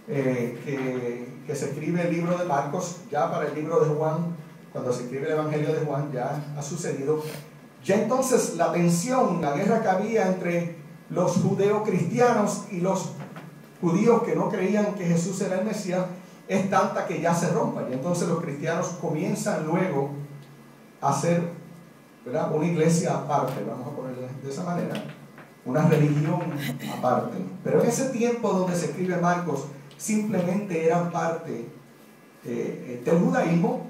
que se escribe el libro de Marcos. Ya para el libro de Juan, cuando se escribe el Evangelio de Juan, ya ha sucedido. Ya entonces la tensión, la guerra que había entre los judeocristianos y los judíos que no creían que Jesús era el Mesías es tanta que ya se rompa. Y entonces los cristianos comienzan luego a hacer, ¿verdad?, una iglesia aparte, vamos a ponerlo de esa manera, una religión aparte. Pero en ese tiempo donde se escribe Marcos, simplemente eran parte del judaísmo,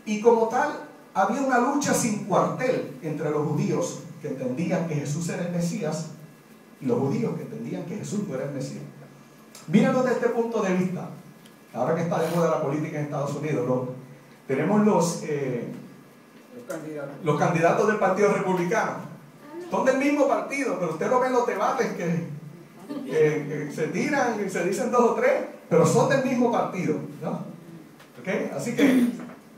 y como tal había una lucha sin cuartel entre los judíos que entendían que Jesús era el Mesías y los judíos que entendían que Jesús no era el Mesías. Mírenlo desde este punto de vista. Ahora que está de moda la política en Estados Unidos, tenemos los candidatos del Partido Republicano. Son del mismo partido, pero usted lo ve en los debates que se tiran y se dicen dos o tres, pero son del mismo partido, ¿no? ¿Okay? Así que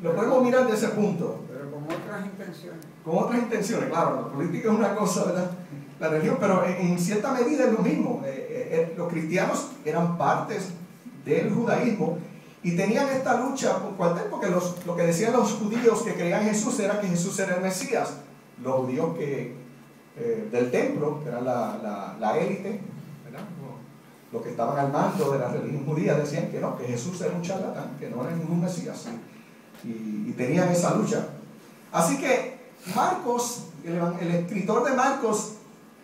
lo podemos mirar de ese punto. Pero con otras intenciones. Con otras intenciones, claro. La política es una cosa, ¿verdad? La religión, pero en cierta medida es lo mismo. Los cristianos eran partes del judaísmo y tenían esta lucha por cuartel, porque lo que decían los judíos que creían en Jesús era que Jesús era el Mesías. Los judíos del templo, que eran la élite, ¿verdad?, los que estaban al mando de la religión judía, decían que no, que Jesús era un charlatán, que no era ningún Mesías, y tenían esa lucha. Así que Marcos, el escritor de Marcos,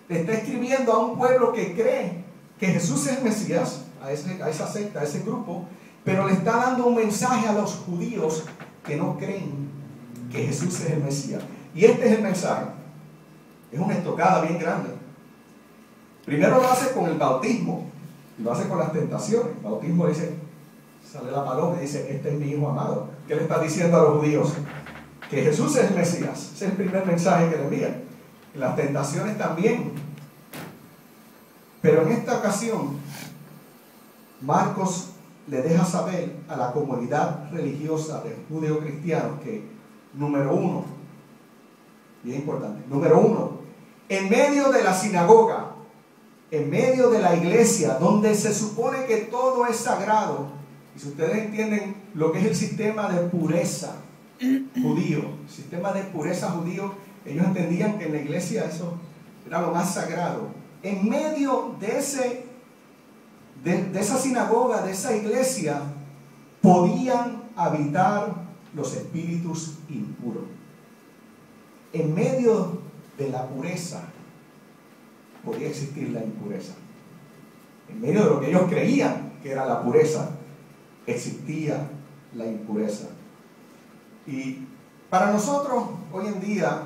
le está escribiendo a un pueblo que cree que Jesús es el Mesías, a esa secta, a ese grupo, pero le está dando un mensaje a los judíos que no creen que Jesús es el Mesías. Y este es el mensaje. Es una estocada bien grande. Primero lo hace con el bautismo, y lo hace con las tentaciones. El bautismo dice, sale la paloma y dice, este es mi hijo amado. ¿Qué le está diciendo a los judíos? Que Jesús es el Mesías. Ese es el primer mensaje que le envía. Las tentaciones también. Pero en esta ocasión, Marcos le deja saber a la comunidad religiosa de judeocristianos que, número uno, bien importante, número uno, en medio de la sinagoga, en medio de la iglesia, donde se supone que todo es sagrado, y si ustedes entienden lo que es el sistema de pureza judío, ellos entendían que en la iglesia eso era lo más sagrado. En medio de esa sinagoga, de esa iglesia, podían habitar los espíritus impuros. En medio de la pureza podía existir la impureza. En medio de lo que ellos creían que era la pureza, existía la impureza. Y para nosotros, hoy en día,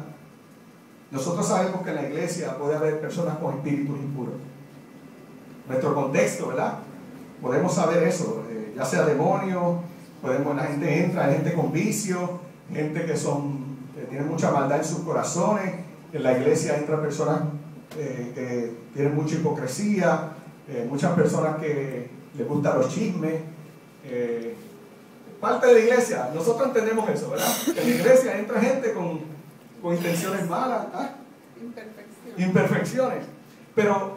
nosotros sabemos que en la iglesia puede haber personas con espíritus impuros. Nuestro contexto, ¿verdad? Podemos saber eso, ya sea demonios, la gente entra, hay gente con vicio, gente que tienen mucha maldad en sus corazones. En la iglesia entran personas que tienen mucha hipocresía, muchas personas que les gustan los chismes. Parte de la iglesia, nosotros entendemos eso, ¿verdad? En la iglesia entra gente con intenciones malas, imperfecciones. Pero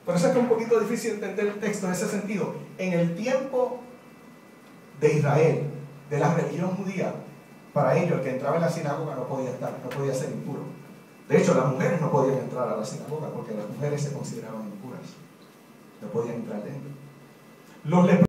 por eso es que es un poquito difícil entender el texto en ese sentido. En el tiempo de Israel, de la religión judía, para ellos el que entraba en la sinagoga no podía ser impuro. De hecho, las mujeres no podían entrar a la sinagoga porque las mujeres se consideraban impuras. No podían entrar dentro.